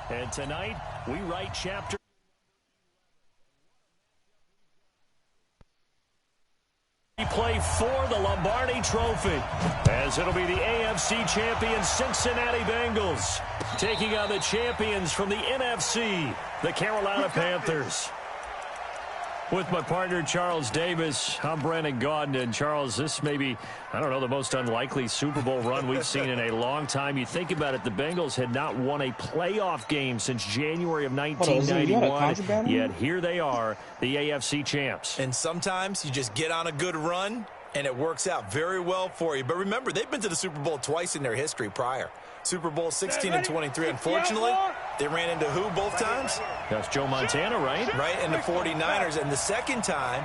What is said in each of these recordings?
And tonight, we write chapter. We play for the Lombardi Trophy, as it'll be the AFC champion Cincinnati Bengals taking on the champions from the NFC, the Carolina Panthers. With my partner, Charles Davis, I'm Brandon Gaudin. And, Charles, this may be, I don't know, the most unlikely Super Bowl run we've seen in a long time. You think about it, the Bengals had not won a playoff game since January of 1991. Yet here they are, the AFC champs. And sometimes you just get on a good run, and it works out very well for you. But remember, they've been to the Super Bowl twice in their history prior. Super Bowl 16 and 23. Unfortunately, they ran into who both times? That's Joe Montana, right? Right, and the 49ers. And the second time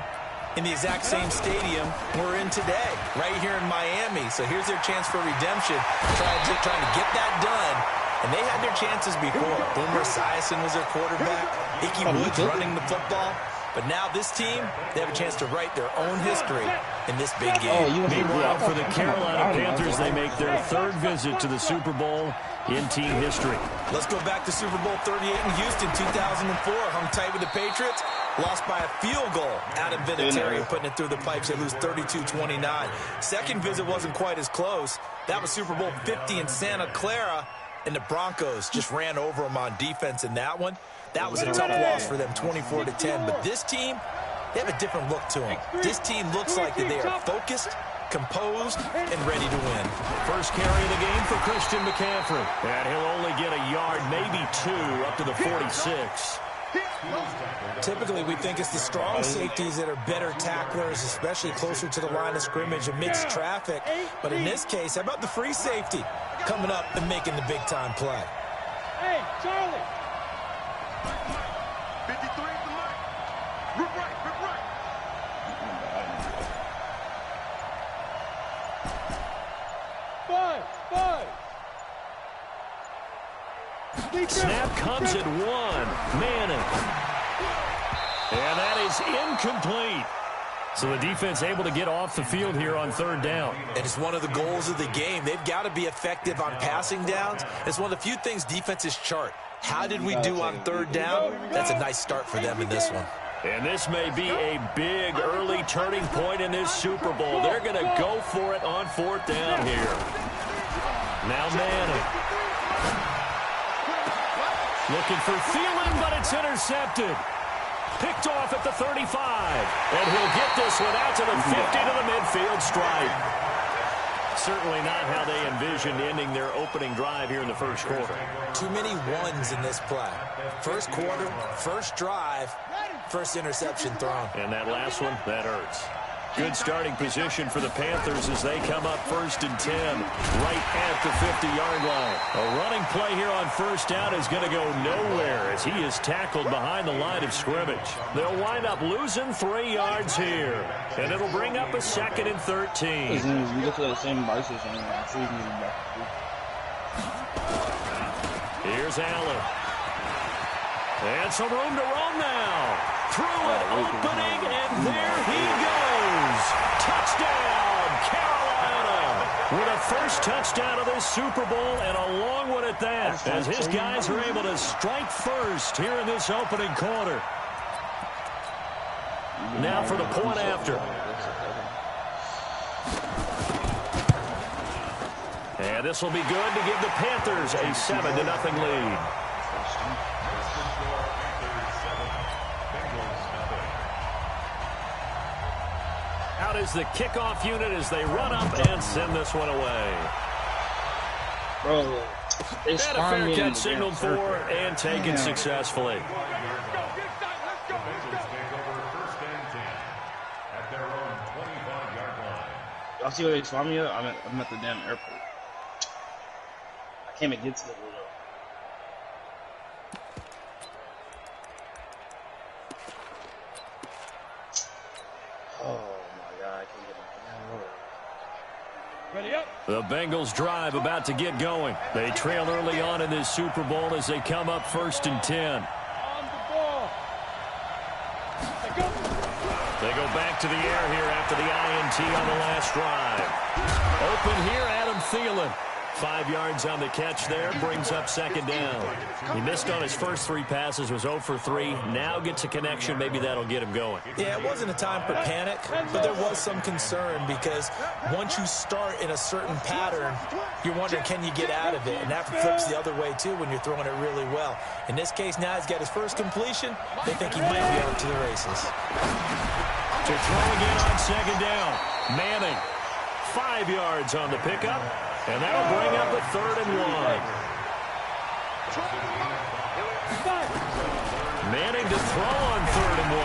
in the exact same stadium we're in today, right here in Miami. So here's their chance for redemption, trying to get that done. And they had their chances before. Boomer Esiason was their quarterback. Ickey Woods running the football. But now this team, they have a chance to write their own history in this big game. Meanwhile, for the Carolina Panthers, they make their third visit to the Super Bowl in team history. Let's go back to Super Bowl 38 in Houston, 2004. Hung tight with the Patriots. Lost by a field goal. Adam Vinatieri putting it through the pipes. They lose 32-29. Second visit wasn't quite as close. That was Super Bowl 50 in Santa Clara. And the Broncos just ran over them on defense in that one. That was a tough loss for them, 24-10. But this team, they have a different look to them. This team looks like that they are focused, composed, and ready to win. First carry of the game for Christian McCaffrey. And he'll only get a yard, maybe two, up to the 46. Typically, we think it's the strong safeties that are better tacklers, especially closer to the line of scrimmage amidst traffic. But in this case, how about the free safety coming up and making the big-time play? Hey, Charlie! 53 at the line. Rip right. 5. Snap comes at one. Manning. And that is incomplete. So the defense able to get off the field here on third down. And it's one of the goals of the game. They've got to be effective on passing downs. It's one of the few things defenses chart. How did we do on third down? That's a nice start for them in this one. And this may be a big early turning point in this Super Bowl. They're going to go for it on fourth down here. Now Manning. Looking for Thielen, but it's intercepted. Picked off at the 35. And he'll get this one out to the 50 to the midfield stripe. Certainly not how they envisioned ending their opening drive here in the first quarter. Too many ones in this play. First quarter, first drive, first interception thrown. And that last one, that hurts. Good starting position for the Panthers as they come up 1st and 10, right at the 50-yard line. A running play here on first down is going to go nowhere as he is tackled behind the line of scrimmage. They'll wind up losing 3 yards here, and it'll bring up a 2nd and 13. Here's Allen. And some room to run now. Through an opening, and there he goes. Touchdown, Carolina. With a first touchdown of this Super Bowl, and a long one at that, as his guys are able to strike first here in this opening quarter. Now for the point after. And this will be good to give the Panthers a 7-0 lead. Out is the kickoff unit as they run up and send this one away. Bro, and a fair catch signaled for and taken successfully. Y'all see where they spawned me at? I'm at the damn airport. I can't even get to the window. The Bengals drive about to get going. They trail early on in this Super Bowl as they come up 1st and 10. They go back to the air here after the INT on the last drive. Open here, Adam Thielen. 5 yards on the catch there, brings up second down. He missed on his first 3 passes, was 0 for 3. Now gets a connection. Maybe that'll get him going. Yeah, it wasn't a time for panic, but there was some concern because once you start in a certain pattern, you're wondering, can you get out of it? And that flips the other way, too, when you're throwing it really well. In this case, now he's got his first completion. They think he might be out to the races. To throw again on second down. Manning, 5 yards on the pickup. And that'll bring up a 3rd and 1. Manning to throw on 3rd and 1.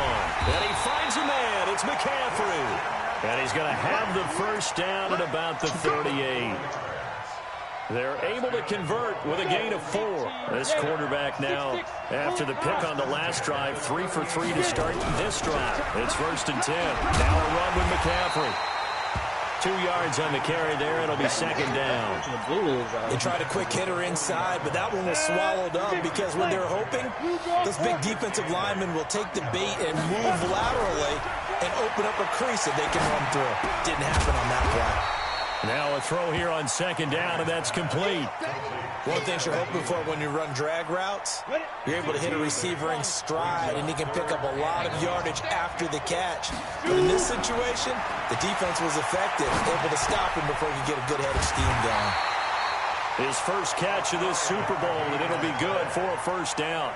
And he finds a man. It's McCaffrey. And he's going to have the first down at about the 38. They're able to convert with a gain of 4. This quarterback now, after the pick on the last drive, 3 for 3 to start this drive. It's 1st and 10. Now a run with McCaffrey. 2 yards on the carry there. It'll be second down. They tried a quick hitter inside, but that one was swallowed up because when they're hoping, those big defensive linemen will take the bait and move laterally and open up a crease that they can run through. Didn't happen on that play. Now a throw here on second down, and that's complete. One thing you're hoping for when you run drag routes, you're able to hit a receiver in stride, and he can pick up a lot of yardage after the catch. But in this situation, the defense was effective, able to stop him before he could get a good head of steam going. His first catch of this Super Bowl, and it'll be good for a first down.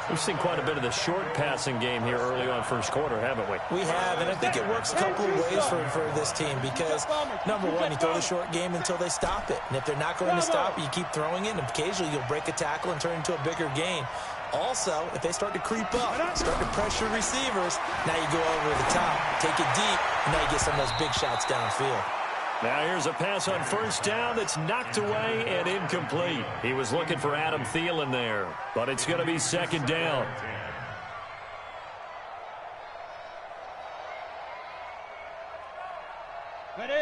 We've seen quite a bit of the short passing game here early on first quarter, haven't we? We have, and I think it works a couple of ways for this team because, number one, you throw the short game until they stop it. And if they're not going to stop it, you keep throwing it, and occasionally you'll break a tackle and turn it into a bigger gain. Also, if they start to creep up, start to pressure receivers, now you go over the top, take it deep, and now you get some of those big shots downfield. Now here's a pass on first down that's knocked away and incomplete. He was looking for Adam Thielen there, but it's going to be second down.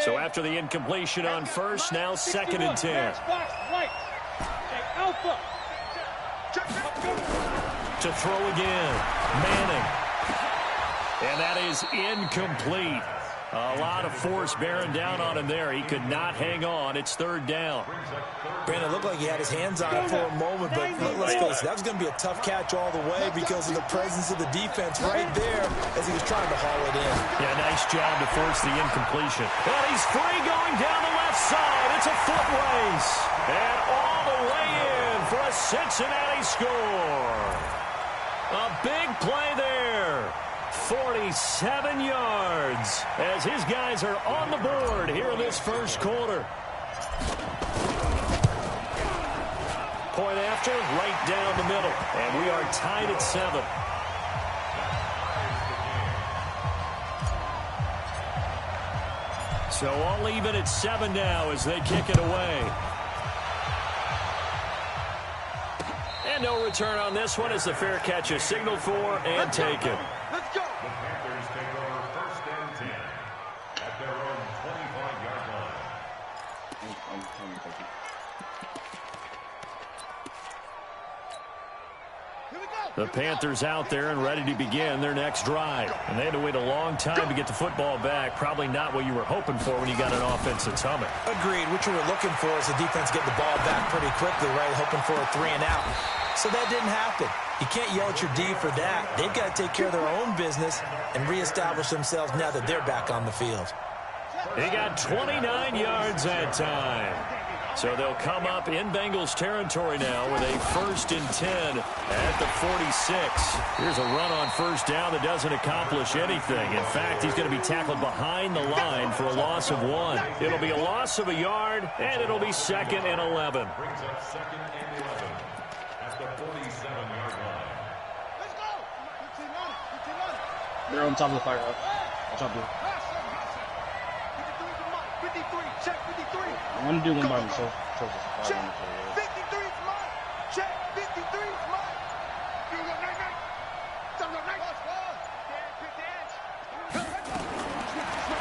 So after the incompletion on first, now 2nd and 10. To throw again, Manning. And that is incomplete. A lot of force bearing down on him there. He could not hang on. It's 3rd down. Brandon, it looked like he had his hands on it for a moment, but let's face it, that was going to be a tough catch all the way because of the presence of the defense right there as he was trying to haul it in. Yeah, nice job to force the incompletion. But he's free going down the left side. It's a foot race. And all the way in for a Cincinnati score. A big play there. 47 yards as his guys are on the board here in this first quarter. Point after, right down the middle. And we are tied at 7. So all even at 7 now as they kick it away. And no return on this one as the fair catch is signaled for and taken. Let's go. Panthers take over 1st and 10 at their own 25-yard line. The Panthers out there and ready to begin their next drive. And they had to wait a long time to get the football back. Probably not what you were hoping for when you got an offense that's humming. Agreed. What you were looking for is the defense getting the ball back pretty quickly, right? Hoping for a 3 and out. So that didn't happen. You can't yell at your D for that. They've got to take care of their own business and reestablish themselves now that they're back on the field. He got 29 yards that time. So they'll come up in Bengals territory now with a 1st and 10 at the 46. Here's a run on first down that doesn't accomplish anything. In fact, he's going to be tackled behind the line for a loss of 1. It'll be a loss of a yard, and it'll be 2nd and 11. Brings up 2nd and 11 at the 47-yard line. Let's go. They're on top of the fire. Watch out, dude. 53, check 53. I want to do one by myself. Check 53 is mine. Check 53 is mine. You go night night. Some go night.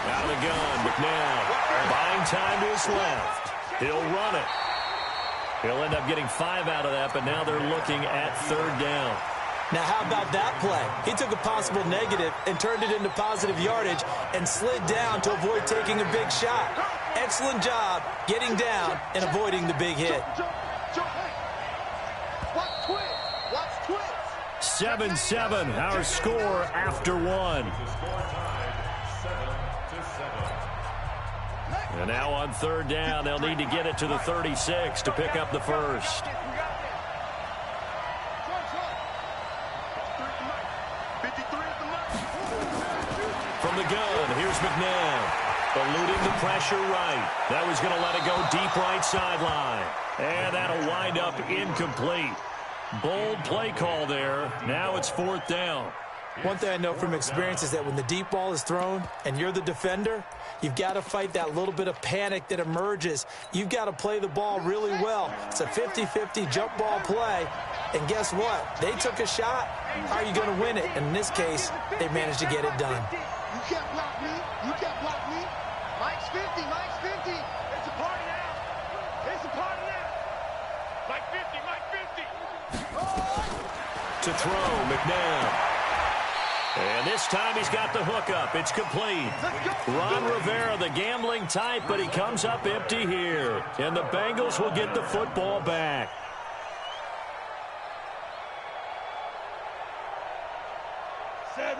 Out of the gun, McNabb buying time to his left. He'll run it. He'll end up getting 5 out of that, but now they're looking at 3rd down. Now, how about that play? He took a possible negative and turned it into positive yardage and slid down to avoid taking a big shot. And excellent job getting down and avoiding the big hit. Watch twist. Watch twist. 7-7, our score after one. And now on third down, they'll need to get it to the 36 to pick up the first. From the gun, here's McNabb. Eluding the pressure right. That was going to let it go deep right sideline. And that'll wind up incomplete. Bold play call there. Now it's fourth down. One thing I know from experience is that when the deep ball is thrown and you're the defender, you've got to fight that little bit of panic that emerges. You've got to play the ball really well. It's a 50-50 jump ball play. And guess what? They took a shot. How are you going to win it? And in this case, they managed to get it done. You can't block me. You can't block me. Mike's 50. Mike's 50. It's a party now. It's a party now. Mike 50. Mike 50. To throw, McNabb. And this time he's got the hook up. It's complete. Ron Rivera, the gambling type, but he comes up empty here. And the Bengals will get the football back.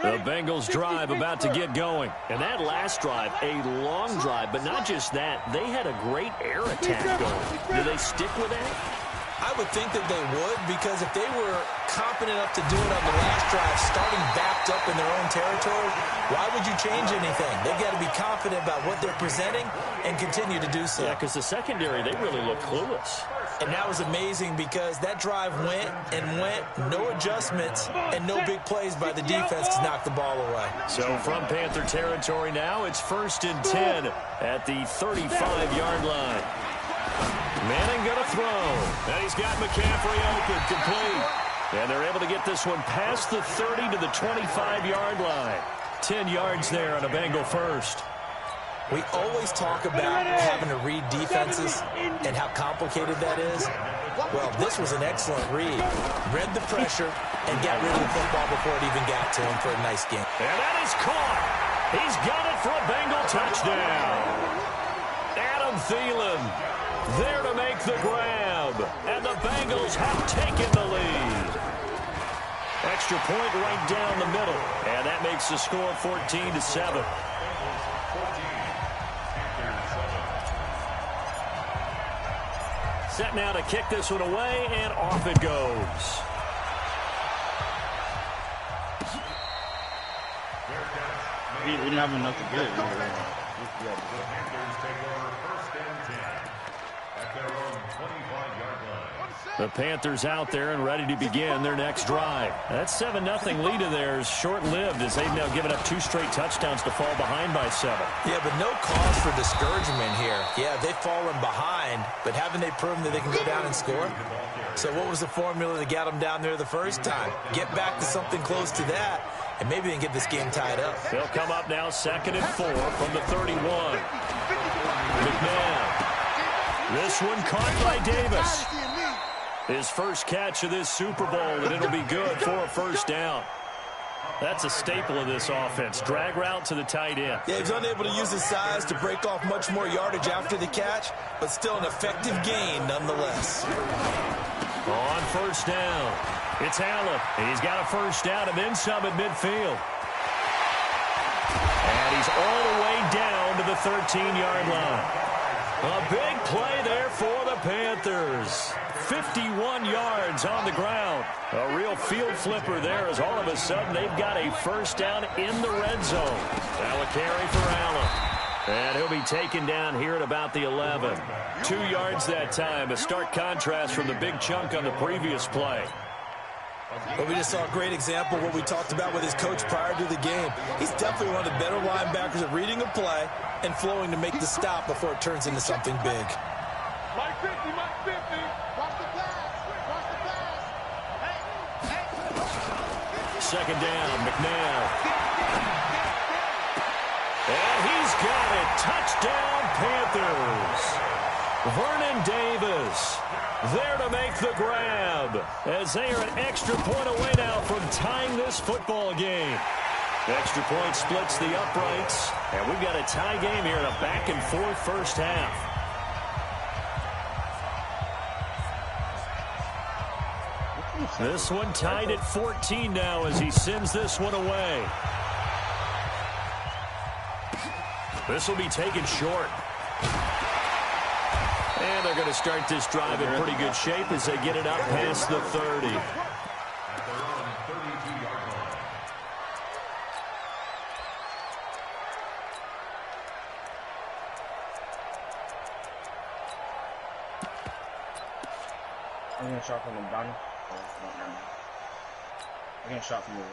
The Bengals drive about to get going. And that last drive, a long drive, but not just that. They had a great air attack going. Do they stick with that? I would think that they would, because if they were competent enough to do it on the last drive, starting backed up in their own territory, why would you change anything? They've got to be confident about what they're presenting and continue to do so. Yeah, because the secondary, they really look clueless. And that was amazing because that drive went and went, no adjustments, and no big plays by the defense to knock the ball away. So from Panther territory now, it's 1st and 10 at the 35-yard line. Manning going to throw. And he's got McCaffrey open, complete. And they're able to get this one past the 30 to the 25-yard line. 10 yards there on a Bengal first. We always talk about having to read defenses and how complicated that is. Well, this was an excellent read. Read the pressure and got rid of the football before it even got to him for a nice game. And that is caught. He's got it for a Bengal touchdown. Adam Thielen there to make the grab. And the Bengals have taken the lead. Extra point right down the middle. And that makes the score 14-7. Set now to kick this one away, and off it goes. We didn't have enough to get it. The Panthers take over 1st and 10 at their own 25-yard line. The Panthers out there and ready to begin their next drive. That 7-0 lead of theirs short-lived as they've now given up 2 straight touchdowns to fall behind by 7. Yeah, but no cause for discouragement here. Yeah, they've fallen behind, but haven't they proven that they can go down and score? So what was the formula that got them down there the first time? Get back to something close to that, and maybe they can get this game tied up. They'll come up now 2nd and 4 from the 31. McNabb. This one caught by Davis. His first catch of this Super Bowl, and it'll be good for a first down. That's a staple of this offense. Drag route to the tight end. Yeah, he's unable to use his size to break off much more yardage after the catch, but still an effective gain nonetheless. On first down, it's Allen. He's got a first down and then some at midfield. And he's all the way down to the 13-yard line. A big play there for the Panthers. 51 yards on the ground. A real field flipper there as all of a sudden they've got a first down in the red zone. Now a carry for Allen. And he'll be taken down here at about the 11. 2 yards that time. A stark contrast from the big chunk on the previous play. But we just saw a great example of what we talked about with his coach prior to the game. He's definitely one of the better linebackers at reading a play and flowing to make the stop before it turns into something big. Mike 50, Mike 50. Watch the pass. Watch the pass. Hey. Second down, McNabb. And he's got it. Touchdown, Panthers. Vernon Davis there to make the grab as they are an extra point away now from tying this football game. Extra point splits the uprights. And we've got a tie game here in a back-and-forth first half. This one tied at 14 now as he sends this one away. This will be taken short. And they're going to start this drive in pretty good shape as they get it up past the 30. At their own 32-yard line. I'm going to shot from the bottom. I'm going to shot from the rear.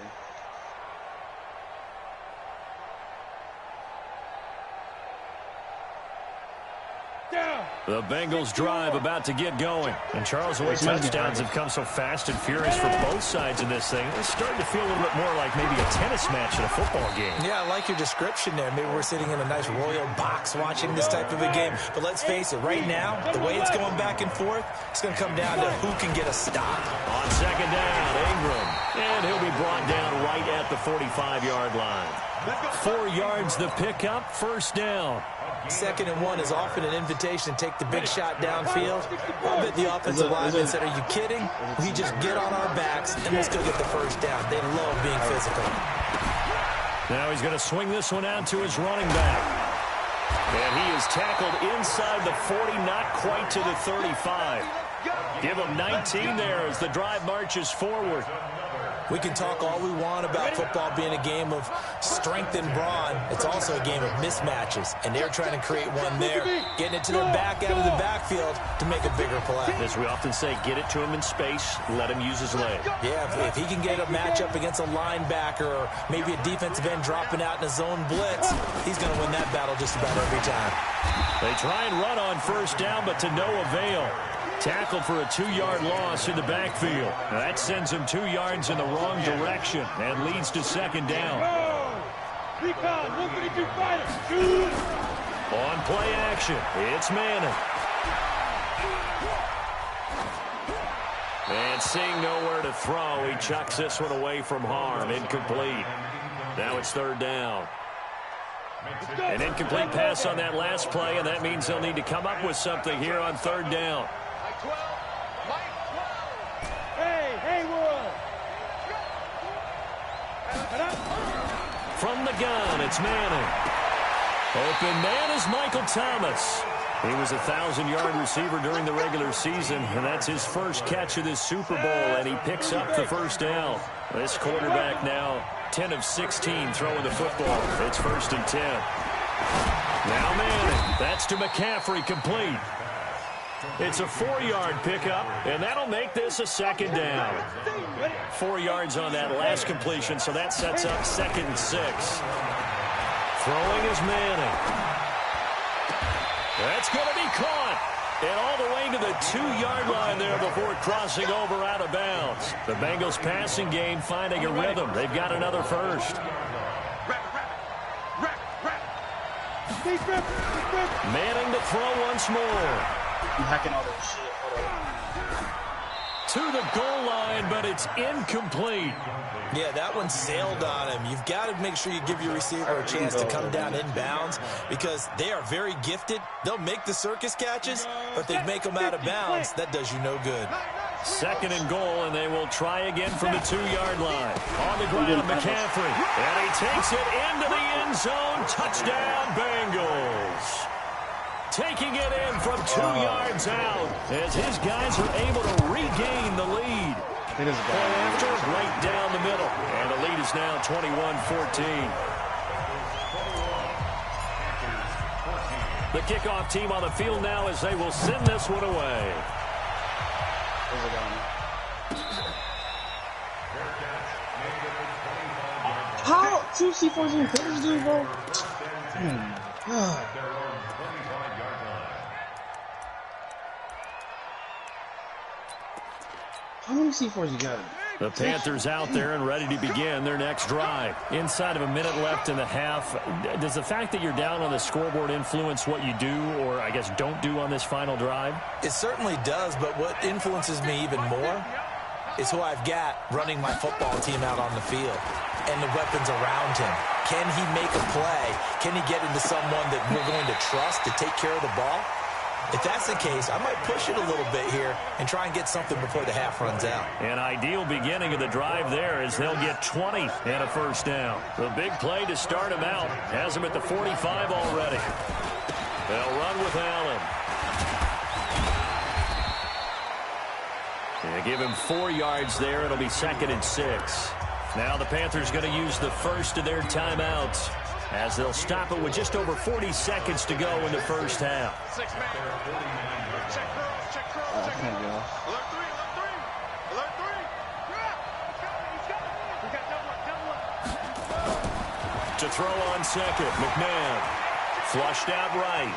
The Bengals drive about to get going. And Charles, the way touchdowns have come so fast and furious for both sides in this thing, it's starting to feel a little bit more like maybe a tennis match in a football game. Yeah, I like your description there. Maybe we're sitting in a nice royal box watching this type of a game. But let's face it, right now, the way it's going back and forth, it's going to come down to who can get a stop. On second down, Ingram. And he'll be brought down right at the 45-yard line. 4 yards the pickup, first down. 2nd and 1 is often an invitation to take the big shot downfield. I bet the offensive lineman said, are you kidding? We just get on our backs and let's go get the first down. They love being physical. Now he's going to swing this one out to his running back. And he is tackled inside the 40, not quite to the 35. Give him 19 there as the drive marches forward. We can talk all we want about football being a game of strength and brawn. It's also a game of mismatches, and they're trying to create one there, getting it to their back out of the backfield to make a bigger play. As we often say, get it to him in space, let him use his leg. Yeah, if he can get a matchup against a linebacker or maybe a defensive end dropping out in a zone blitz, he's going to win that battle just about every time. They try and run on first down, but to no avail. Tackled for a 2-yard loss in the backfield. Now that sends him 2 yards in the wrong direction and leads to second down. On play action, it's Manning. And seeing nowhere to throw, he chucks this one away from harm. Incomplete. Now it's third down. An incomplete pass on that last play, and that means they'll need to come up with something here on third down. From the gun, it's Manning. Open man is Michael Thomas. He was a 1,000-yard receiver during the regular season, and that's his first catch of this Super Bowl, and he picks up the first down. This quarterback now 10 of 16 throwing the football. It's 1st and 10. Now Manning. That's to McCaffrey, complete. It's a 4-yard pickup, and that'll make this a second down. 4 yards on that last completion, so that sets up 2nd and 6. Throwing is Manning. That's going to be caught. And all the way to the 2-yard line there before crossing over out of bounds. The Bengals passing game finding a rhythm. They've got another first. Manning to throw once more. I'm hacking all that shit. To the goal line, but it's incomplete. Yeah, that one sailed on him. You've got to make sure you give your receiver a chance to come down inbounds because they are very gifted. They'll make the circus catches, but they make them out of bounds. That does you no good. 2nd and goal, and they will try again from the 2-yard line. On the ground, McCaffrey. And he takes it into the end zone. Touchdown, Bengals. Taking it in from 2 yards out as his guys are able to regain the lead. It is after right down the middle. And the lead is now 21-14. The kickoff team on the field now as they will send this one away. How? 2 C4s in quarters, dude, bro? How many C4s you got? The Panthers out there and ready to begin their next drive. Inside of a minute left in the half, does the fact that you're down on the scoreboard influence what you do or, I guess, don't do on this final drive? It certainly does, but what influences me even more is who I've got running my football team out on the field. and the weapons around him. Can he make a play? Can he get into someone that we're going to trust to take care of the ball? If that's the case, I might push it a little bit here and try and get something before the half runs out. An ideal beginning of the drive there as they'll get 20 and a first down. The big play to start him out has him at the 45 already. They'll run with Allen. They give him 4 yards there. It'll be 2nd and 6. Now the Panthers going to use the first of their timeouts as they'll stop it with just over 40 seconds to go in the first half. To throw on second, McNabb. Flushed out right.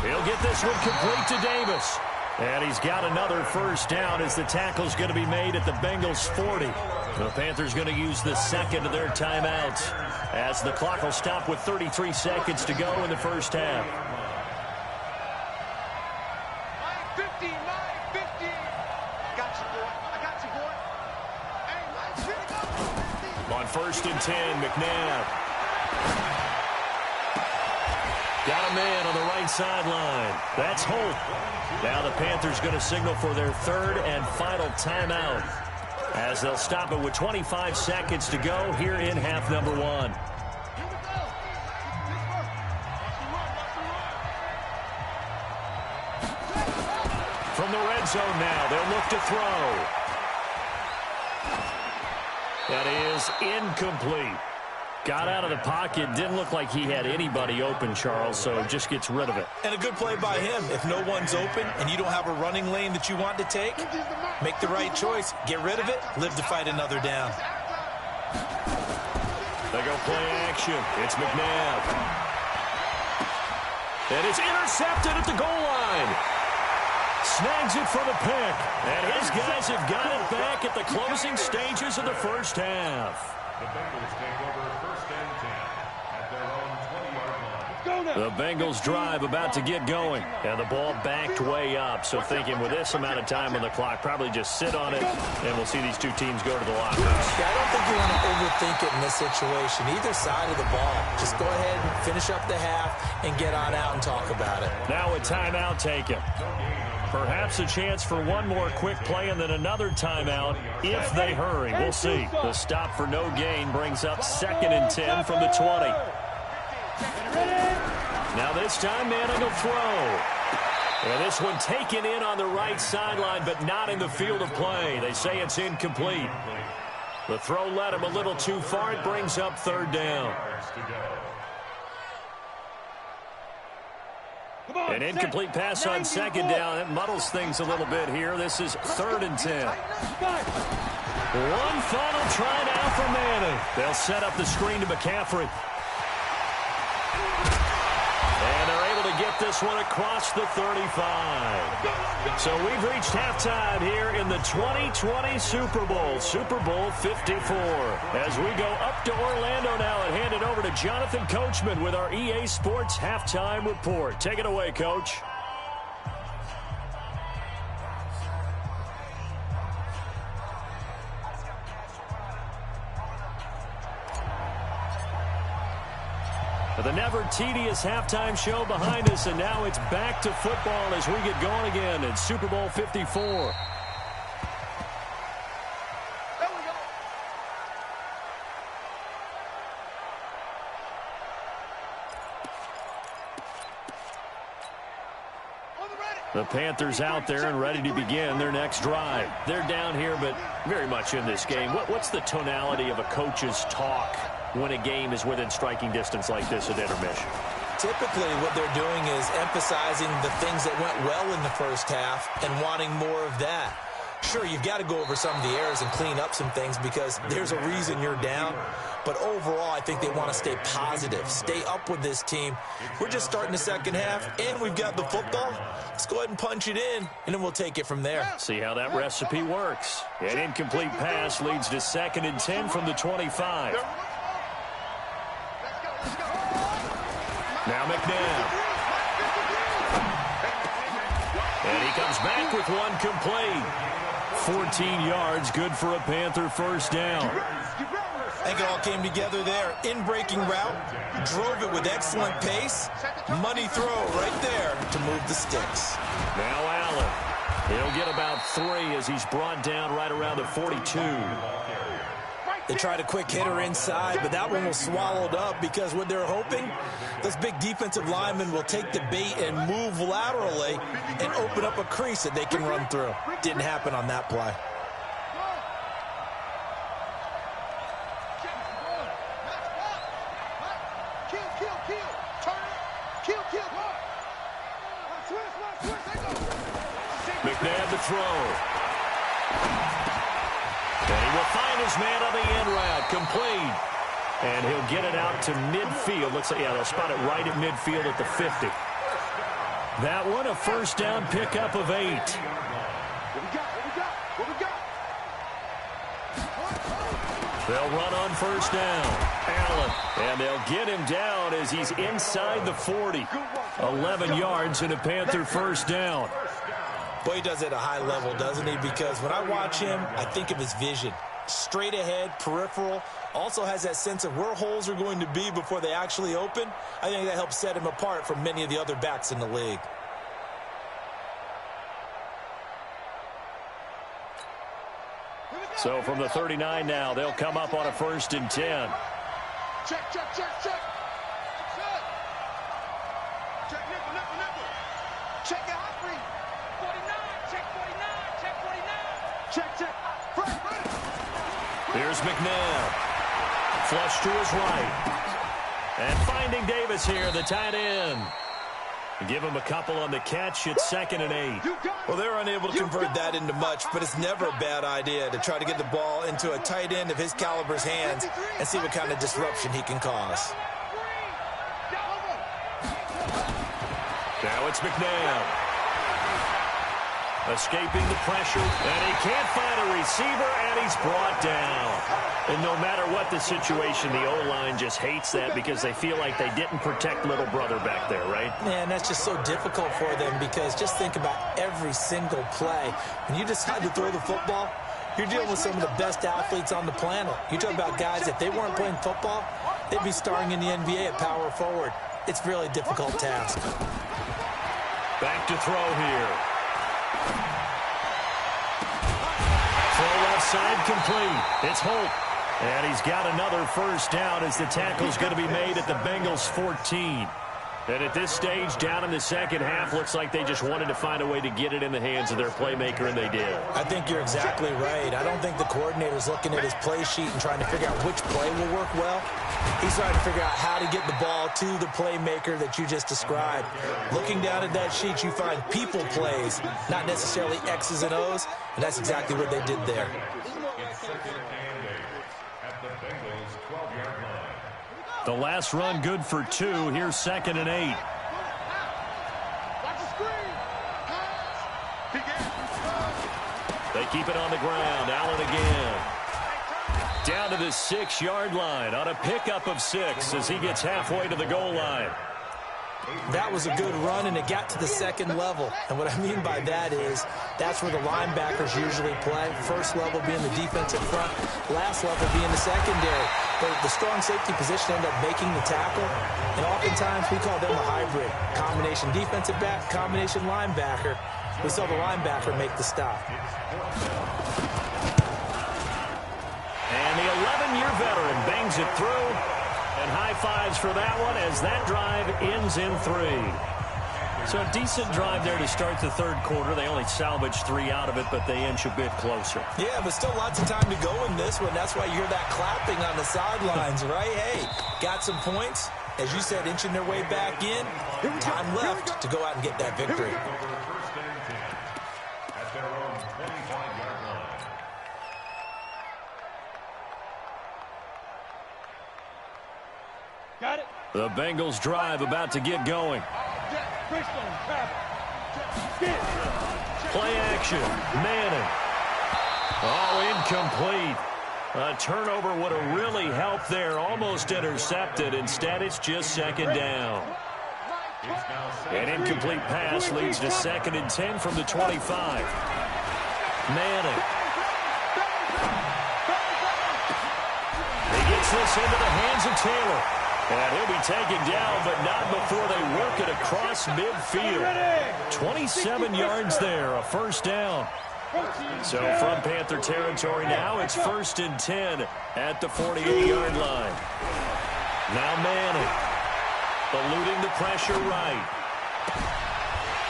He'll get this one complete to Davis. And he's got another first down as the tackle's going to be made at the Bengals 40. The Panthers going to use the second of their timeouts as the clock will stop with 33 seconds to go in the first half. 50, 50. Got you, boy. I got you, boy. Hey, on 1st and 10, McNabb. Got a man on the right sideline. That's Holt. Now the Panthers going to signal for their 3rd and final timeout as they'll stop it with 25 seconds to go here in half number 1. From the red zone now, they'll look to throw. That is incomplete. Got out of the pocket. Didn't look like he had anybody open, Charles, so just gets rid of it. And a good play by him. If no one's open and you don't have a running lane that you want to take, make the right choice. Get rid of it. Live to fight another down. They go play action. It's McNabb. And it's intercepted at the goal line. Snags it for the pick. And his guys have got it back at the closing stages of the first half. The Bengals take over 1st and 10 at their own 20-yard line. The Bengals drive about to get going. And the ball backed way up. So thinking with this amount of time on the clock, probably just sit on it, and we'll see these two teams go to the locker rooms. Yeah, I don't think you want to overthink it in this situation. Either side of the ball. Just go ahead and finish up the half and get on out and talk about it. Now a timeout taken. Perhaps a chance for one more quick play and then another timeout if they hurry. We'll see. The stop for no gain brings up 2nd and 10 from the 20. Now this time, Manning will throw. And this one taken in on the right sideline, but not in the field of play. They say it's incomplete. The throw led him a little too far. It brings up 3rd down. An incomplete pass on 2nd down. It muddles things a little bit here. This is 3rd and 10. One final try now for Manning. They'll set up the screen to McCaffrey. And they're able to get this one across the 35. So we've reached halftime here in the 2020 Super Bowl, Super Bowl 54. As we go up to Orlando now and hand it over to Jonathan Coachman with our EA Sports Halftime Report. Take it away, Coach. The never-tedious halftime show behind us, and now it's back to football as we get going again in Super Bowl 54. There we go. The Panthers out there and ready to begin their next drive. They're down here, but very much in this game. What's the tonality of a coach's talk when a game is within striking distance like this at intermission? Typically, what they're doing is emphasizing the things that went well in the first half and wanting more of that. Sure, you've got to go over some of the errors and clean up some things because there's a reason you're down. But overall, I think they want to stay positive, stay up with this team. We're just starting the second half, and we've got the football. Let's go ahead and punch it in, and then we'll take it from there. See how that recipe works. An incomplete pass leads to 2nd and 10 from the 25. Now McNabb. And he comes back with one complete. 14 yards, good for a Panther first down. I think it all came together there. In-breaking route, drove it with excellent pace. Money throw right there to move the sticks. Now Allen. He'll get about 3 as he's brought down right around the 42. They tried a quick hitter inside, but that one was swallowed up because what they're hoping, those big defensive linemen will take the bait and move laterally and open up a crease that they can run through. Didn't happen on that play. McNabb to throw. And he will find his man on the end route, complete. And he'll get it out to midfield. Looks like, yeah, they'll spot it right at midfield at the 50. That one, a first down pickup of 8. They'll run on first down. Allen, and they'll get him down as he's inside the 40. 11 yards and a Panther first down. Boy, he does it at a high level, doesn't he? Because when I watch him, I think of his vision. Straight ahead, peripheral. Also has that sense of where holes are going to be before they actually open. I think that helps set him apart from many of the other backs in the league. So from the 39 now, they'll come up on a 1st and 10. Check. Check nickel. Check your hot free. 49, check 49, check 49. Check. Here's McNabb. Flush to his right. And finding Davis here, the tight end. Give him a couple on the catch. It's 2nd and 8. Well, they're unable to convert that into much, but it's never a bad idea to try to get the ball into a tight end of his caliber's hands and see what kind of disruption he can cause. Now it's McNabb. Escaping the pressure, and he can't find a receiver, and he's brought down. And no matter what the situation, the O-line just hates that because they feel like they didn't protect little brother back there, right? Man, that's just so difficult for them because just think about every single play. When you decide to throw the football, you're dealing with some of the best athletes on the planet. You talk about guys, if they weren't playing football, they'd be starring in the NBA at power forward. It's a really difficult task. Back to throw here. Throw left side complete. It's Holt. And he's got another first down as the tackle's going to be made at the Bengals 14. And at this stage, down in the second half, looks like they just wanted to find a way to get it in the hands of their playmaker, and they did. I think you're exactly right. I don't think the coordinator's looking at his play sheet and trying to figure out which play will work well. He's trying to figure out how to get the ball to the playmaker that you just described. Looking down at that sheet, you find people plays, not necessarily X's and O's, and that's exactly what they did there. The last run good for 2. Here's 2nd and 8. They keep it on the ground. Allen again. Down to the 6-yard line on a pickup of 6 as he gets halfway to the goal line. That was a good run, and it got to the second level. And what I mean by that is that's where the linebackers usually play. First level being the defensive front, last level being the secondary. But the strong safety position ended up making the tackle, and oftentimes we call them a hybrid. Combination defensive back, combination linebacker. We saw the linebacker make the stop. And the 11-year veteran bangs it through. And high fives for that one as that drive ends in 3. So a decent drive there to start the third quarter. They only salvaged 3 out of it, but they inch a bit closer. Yeah, but still lots of time to go in this one. That's why you hear that clapping on the sidelines, right? Hey, got some points. As you said, inching their way back in. Time left to go out and get that victory. Got it. The Bengals drive about to get going. Play action. Manning. Oh, incomplete. A turnover would have really helped there. Almost intercepted. Instead, it's just 2nd down. An incomplete pass leads to 2nd and 10 from the 25. Manning. pass into the hands of Taylor. And he'll be taken down, but not before they work it across midfield. 27 yards there, a first down. So from Panther territory now, it's 1st and 10 at the 48-yard line. Now Manning, eluding the pressure right.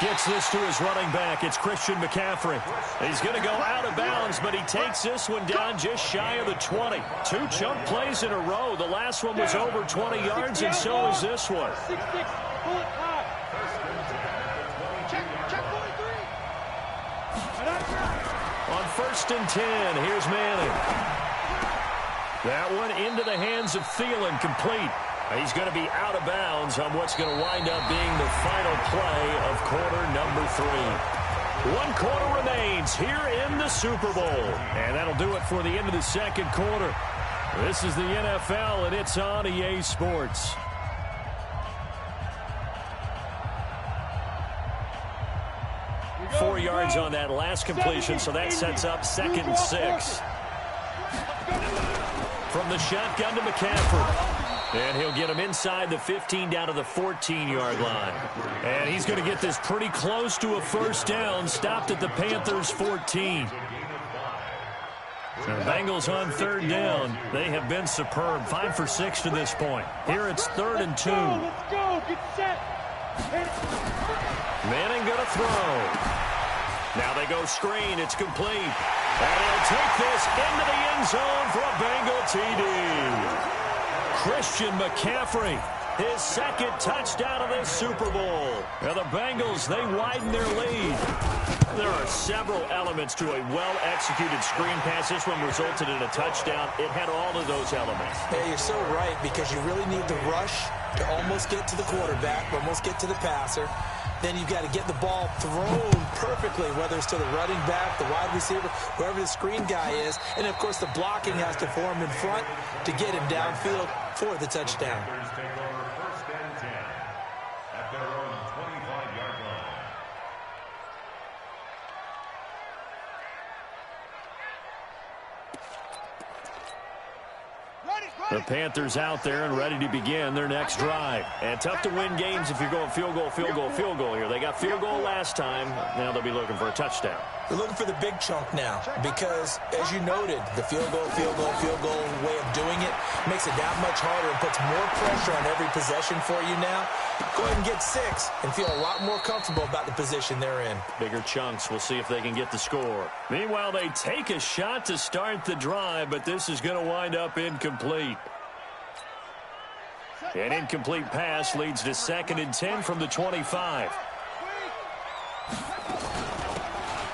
Gets this to his running back. It's Christian McCaffrey. He's going to go out of bounds, but he takes this one down just shy of the 20. 2 chunk plays in a row. The last one was over 20 yards, and so is this one. On 1st and 10, here's Manning. That one into the hands of Thielen, complete. He's going to be out of bounds on what's going to wind up being the final play of quarter number 3. 1 quarter remains here in the Super Bowl. And that'll do it for the end of the second quarter. This is the NFL, and it's on EA Sports. Four yards on that last completion, so that sets up 2nd and 6. From the shotgun to McCaffrey. And he'll get him inside the 15 down to the 14-yard line. And he's going to get this pretty close to a first down, stopped at the Panthers' 14. The Bengals on 3rd down. They have been superb. 5 for 6 to this point. Here it's 3rd and 2. Let's go. Get set. Manning going to throw. Now they go screen. It's complete. And he'll take this into the end zone for a Bengal TD. Christian McCaffrey, his 2nd touchdown of this Super Bowl. Now the Bengals, they widen their lead. There are several elements to a well-executed screen pass. This one resulted in a touchdown. It had all of those elements. Hey, you're so right, because you really need the rush to almost get to the quarterback, almost get to the passer. Then you've got to get the ball thrown perfectly, whether it's to the running back, the wide receiver, whoever the screen guy is. And, of course, the blocking has to form in front to get him downfield for the touchdown. Take over 1st and 10 at their own 25-yard line. The Panthers out there and ready to begin their next drive. And tough to win games if you're going field goal, field goal, field goal here. They got field goal last time. Now they'll be looking for a touchdown. They're looking for the big chunk now because, as you noted, the field goal way of doing it makes it that much harder and puts more pressure on every possession for you now. Go ahead and get 6 and feel a lot more comfortable about the position they're in. Bigger chunks. We'll see if they can get the score. Meanwhile, they take a shot to start the drive, but this is going to wind up incomplete. An incomplete pass leads to 2nd and 10 from the 25.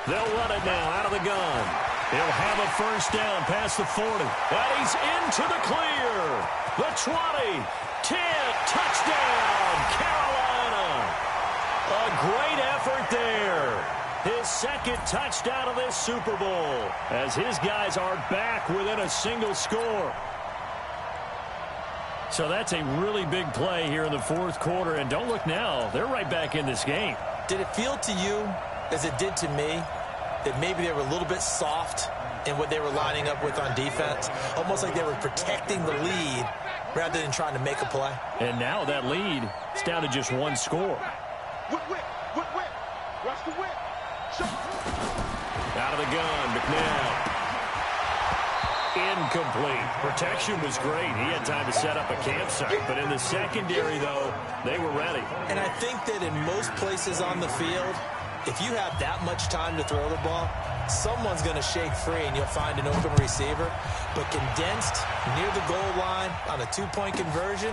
They'll run it now out of the gun. He'll have a first down past the 40. And he's into the clear. The 20, 10, touchdown, Carolina. A great effort there. His 2nd touchdown of this Super Bowl as his guys are back within a single score. So that's a really big play here in the 4th quarter. And don't look now. They're right back in this game. Did it feel to you, as it did to me, that maybe they were a little bit soft in what they were lining up with on defense? Almost like they were protecting the lead rather than trying to make a play. And now that lead is down to just 1 score. Whip. Rush the whip. Out of the gun, McNabb. Incomplete. Protection was great. He had time to set up a campsite. But in the secondary, though, they were ready. And I think that in most places on the field, if you have that much time to throw the ball, someone's going to shake free and you'll find an open receiver. But condensed near the goal line on a 2-point conversion,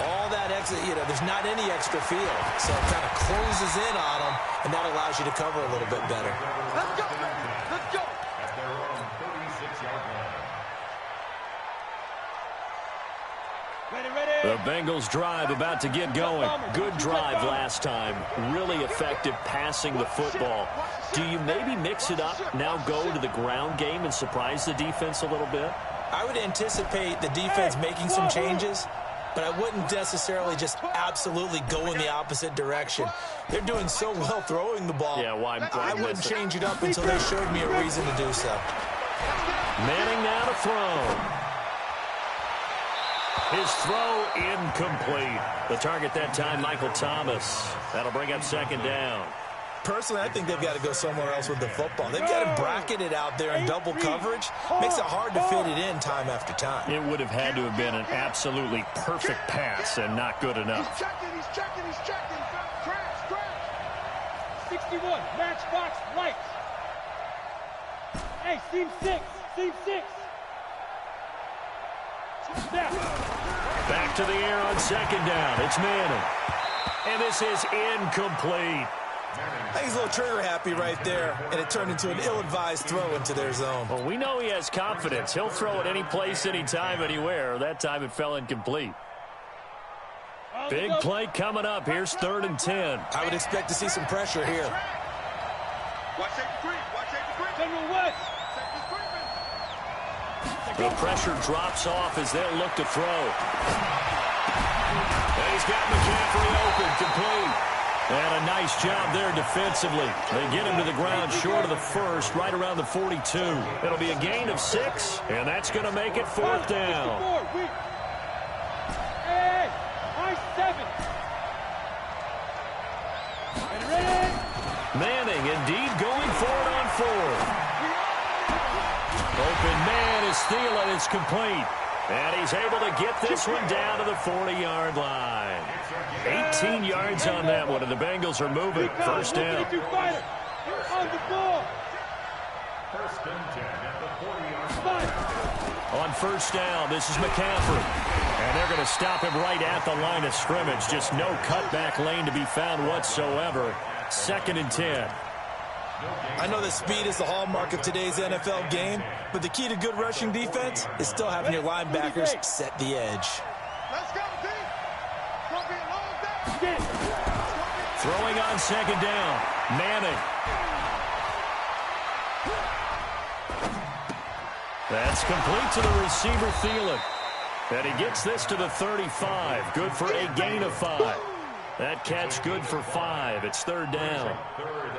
all that extra, there's not any extra field. So it kind of closes in on them, and that allows you to cover a little bit better. Let's go. At their own 36-yard line. The Bengals drive about to get going. Good drive last time. Really effective passing the football. Do you maybe mix it up, now go to the ground game and surprise the defense a little bit? I would anticipate the defense making some changes, but I wouldn't necessarily just absolutely go in the opposite direction. They're doing so well throwing the ball. Yeah, why I wouldn't change it up until they showed me a reason to do so. Manning now to throw. His throw incomplete. The target that time, Michael Thomas. That'll bring up second down. Personally, I think they've got to go somewhere else with the football. They've got him bracketed out there in double coverage. Makes it hard to fit it in time after time. It would have had to have been an absolutely perfect pass and not good enough. He's checking. Crash. 61, matchbox right. Hey, seam 6. Back to the air on second down. It's Manning. And this is incomplete. I think he's a little trigger happy right there, and it turned into an ill-advised throw into their zone. Well, we know he has confidence. He'll throw it any place, anytime, anywhere. That time it fell incomplete. Big play coming up. Here's 3rd and 10. I would expect to see some pressure here. Watch safety creep. General West. The pressure drops off as they'll look to throw. And he's got McCaffrey open, complete. And a nice job there defensively. They get him to the ground short of the first, right around the 42. It'll be a gain of 6, and that's going to make it 4th down. Hey, nice 7. Ready? Manning indeed going for it on 4th. Open man is Thielen. It's complete. And he's able to get this one down to the 40-yard line. 18 yards on that one, and the Bengals are moving. 1st down. On the ball. 1st and 10 at the 40-yard line. On 1st down, this is McCaffrey. And they're going to stop him right at the line of scrimmage. Just no cutback lane to be found whatsoever. 2nd and 10. I know that speed is the hallmark of today's NFL game, but the key to good rushing defense is still having your linebackers set the edge. Let's go, D. It's going to be a long day. Throwing on 2nd down. Manning. That's complete to the receiver, Thielen. And he gets this to the 35. Good for a gain of 5. That catch good for 5. It's 3rd down.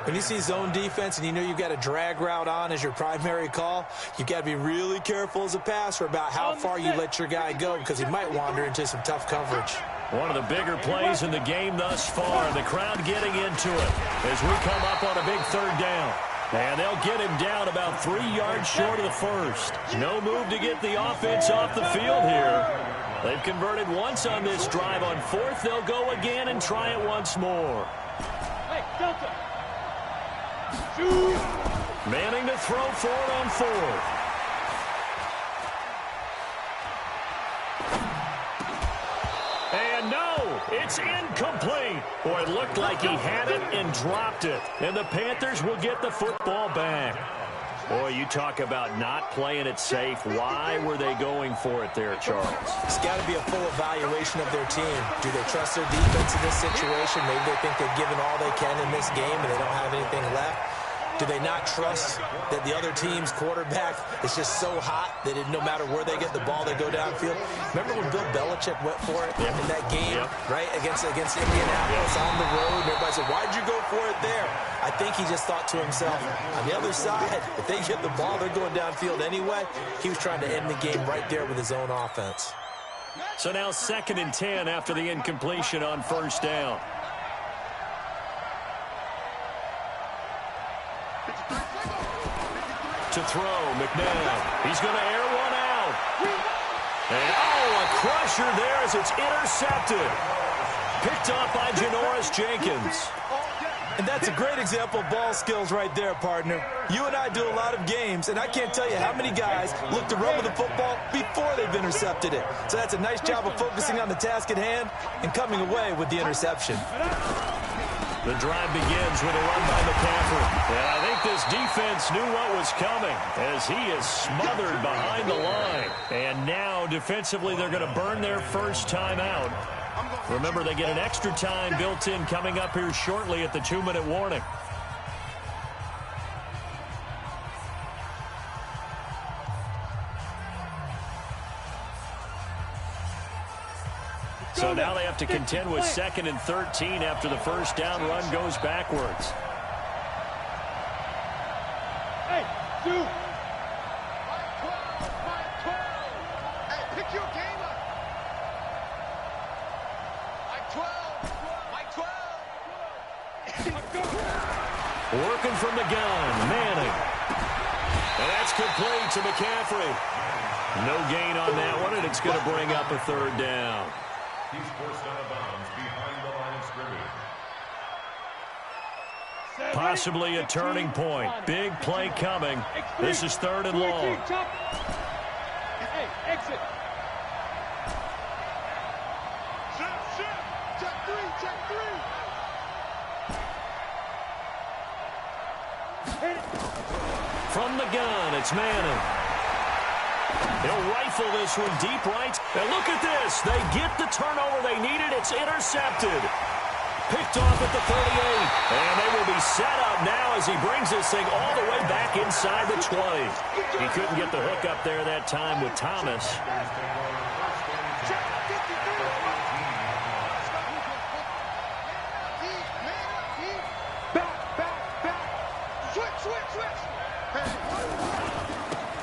When you see zone defense and you know you've got a drag route on as your primary call, you've got to be really careful as a passer about how far you let your guy go because he might wander into some tough coverage. One of the bigger plays in the game thus far. The crowd getting into it as we come up on a big 3rd down. And they'll get him down about 3 yards short of the first. No move to get the offense off the field here. They've converted once on this drive. On 4th, they'll go again and try it once more. Hey, Delta. Manning to throw for it on 4th. And no, it's incomplete. Boy, it looked like he had it and dropped it. And the Panthers will get the football back. Boy, you talk about not playing it safe. Why were they going for it there, Charles? It's got to be a full evaluation of their team. Do they trust their defense in this situation? Maybe they think they've given all they can in this game and they don't have anything left. Do they not trust that the other team's quarterback is just so hot that no matter where they get the ball, they go downfield? Remember when Bill Belichick went for it in that game, right, against Indianapolis on the road? And everybody said, why'd you go for it there? I think he just thought to himself, on the other side, if they get the ball, they're going downfield anyway. He was trying to end the game right there with his own offense. So now 2nd and 10 after the incompletion on 1st down. To throw, McNabb. He's going to air one out. And, a crusher there as it's intercepted. Picked off by Janoris Jenkins. And that's a great example of ball skills right there, partner. You and I do a lot of games, and I can't tell you how many guys look to run with the football before they've intercepted it. So that's a nice job of focusing on the task at hand and coming away with the interception. The drive begins with a run by McCaffrey. And I think this defense knew what was coming as he is smothered behind the line. And now, defensively, they're going to burn their first time out. Remember, they get an extra time built in coming up here shortly at the 2-minute warning. So now they have to contend with 2nd and 13 after the first down run goes backwards. Hey, dude. Hey, pick your game up. Working from the gun, Manning. And that's complete to McCaffrey. No gain on that one, and it's going to bring up a third down. He's forced out of bounds behind the line of scrimmage. Possibly a turning point. Big play coming. This is 3rd and long. Hey, exit. Check three. From the gun, it's Manning. He'll rifle this one deep right. And look at this. They get the turnover they needed. It's intercepted. Picked off at the 38. And they will be set up now as he brings this thing all the way back inside the 20. He couldn't get the hook up there that time with Thomas.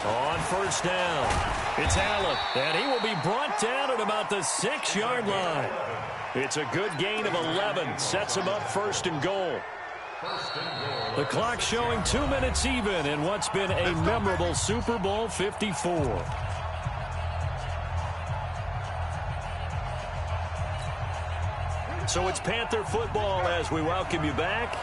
On first down, it's Allen, and he will be brought down at about the 6-yard line. It's a good gain of 11, sets him up 1st and goal. The clock showing 2 minutes even in what's been a memorable Super Bowl 54. So it's Panther football as we welcome you back.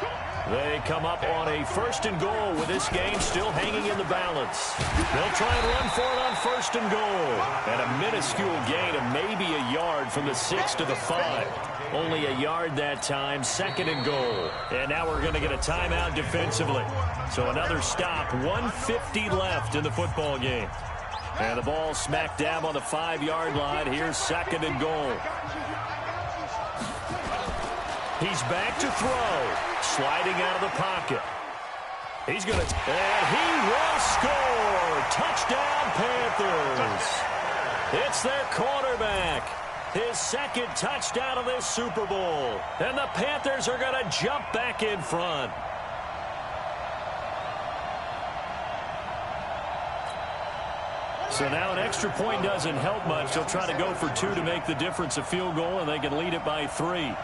They come up on a 1st and goal with this game still hanging in the balance. They'll try and run for it on 1st and goal. And a minuscule gain of maybe a yard from the 6 to the 5. Only a yard that time, 2nd and goal. And now we're going to get a timeout defensively. So another stop, 1:50 left in the football game. And the ball smack dab on the 5-yard line. Here's 2nd and goal. He's back to throw. Sliding out of the pocket. He's going to... And he will score! Touchdown, Panthers! It's their quarterback. His 2nd touchdown of this Super Bowl. And the Panthers are going to jump back in front. So now an extra point doesn't help much. They'll try to go for 2 to make the difference a field goal, and they can lead it by 3.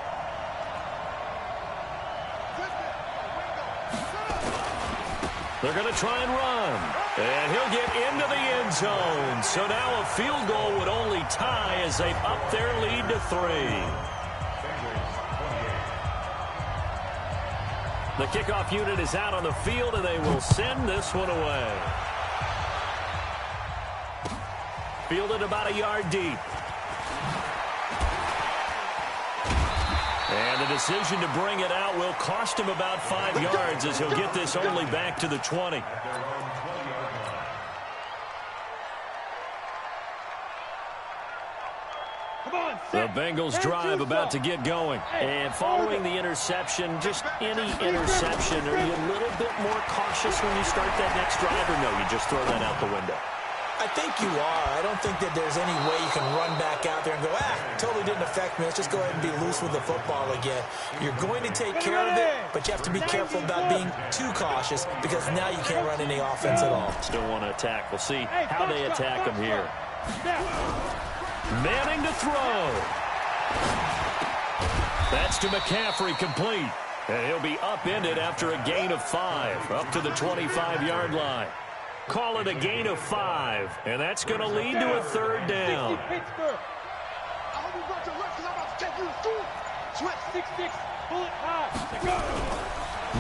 They're going to try and run. And he'll get into the end zone. So now a field goal would only tie as they've upped their lead to 3. The kickoff unit is out on the field, and they will send this one away. Fielded about a yard deep. And the decision to bring it out will cost him about 5 yards as he'll get this only back to the 20. The Bengals drive about to get going. And following the interception, just any interception, are you a little bit more cautious when you start that next drive, or no, you just throw that out the window? I think you are. I don't think that there's any way you can run back out there and go, totally didn't affect me. Let's just go ahead and be loose with the football again. You're going to take care of it, but you have to be careful about being too cautious because now you can't run any offense at all. Still want to attack. We'll see how they attack him here. Manning to throw. That's to McCaffrey, complete. And he'll be upended after a gain of 5, up to the 25-yard line. Call it a gain of 5, and that's going to lead to a 3rd down.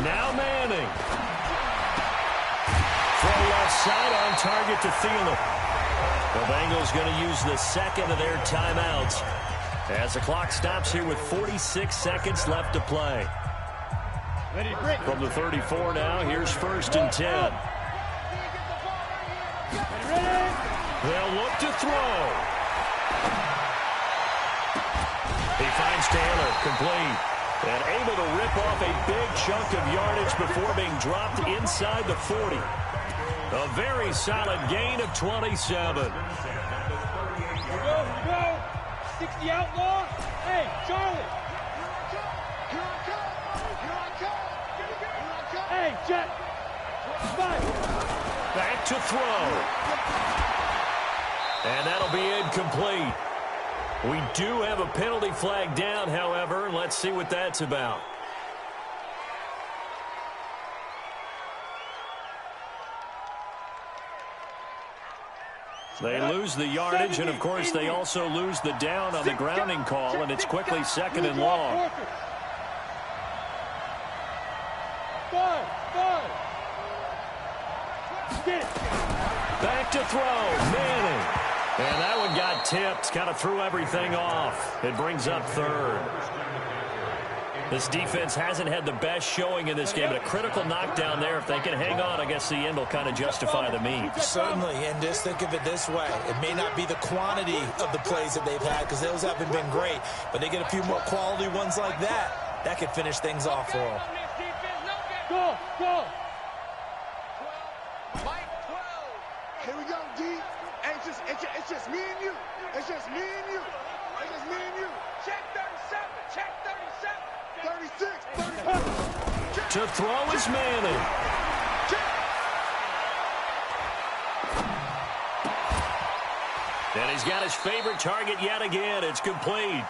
Now Manning. From left side on target to Thielen. The Bengals going to use the 2nd of their timeouts as the clock stops here with 46 seconds left to play. From the 34 now, here's 1st and 10. They'll look to throw. He finds Taylor, complete. And able to rip off a big chunk of yardage before being dropped inside the 40. A very solid gain of 27. Go. 60 outlaw. Hey, Charlie. Hey, Jet. 5. Back to throw. And that'll be incomplete. We do have a penalty flag down, however. Let's see what that's about. They lose the yardage, and, of course, they also lose the down on the grounding call, and it's quickly 2nd and long. Back to throw. Manning. And that one got tipped. Kind of threw everything off. It brings up 3rd. This defense hasn't had the best showing in this game, but a critical knockdown there. If they can hang on, I guess the end will kind of justify the means. Certainly, and just think of it this way. It may not be the quantity of the plays that they've had because those haven't been great, but they get a few more quality ones like that. That could finish things off for them. Go, go. Here we go, D. Hey, it's just me and you. It's just me and you. It's just me and you. Check 37. Check 37. 36. 37. To throw is Manning. And he's got his favorite target yet again. It's complete.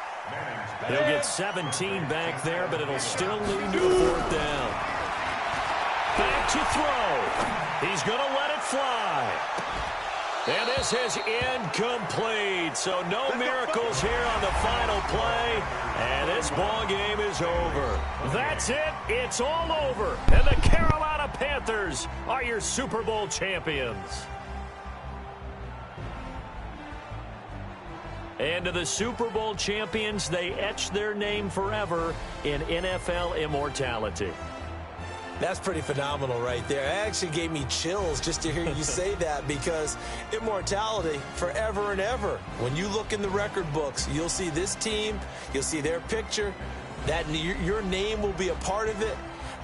He'll get 17 back there, but it'll still lead to a 4th down. Back to throw. He's going to let it fly. And this is incomplete. So no miracles here on the final play. And this ball game is over. That's it. It's all over. And the Carolina Panthers are your Super Bowl champions. And to the Super Bowl champions, they etch their name forever in NFL immortality. That's pretty phenomenal right there. It actually gave me chills just to hear you say that because immortality forever and ever. When you look in the record books, you'll see this team, you'll see their picture, that your name will be a part of it.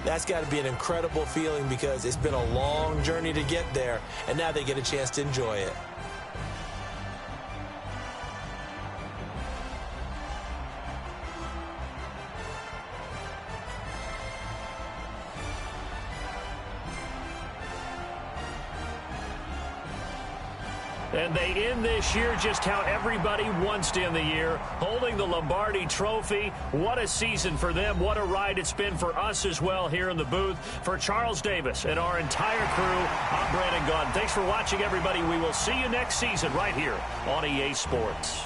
That's got to be an incredible feeling because it's been a long journey to get there, and now they get a chance to enjoy it. And they end this year just how everybody wants to end the year, holding the Lombardi Trophy. What a season for them. What a ride it's been for us as well here in the booth. For Charles Davis and our entire crew, I'm Brandon Gaudin. Thanks for watching, everybody. We will see you next season right here on EA Sports.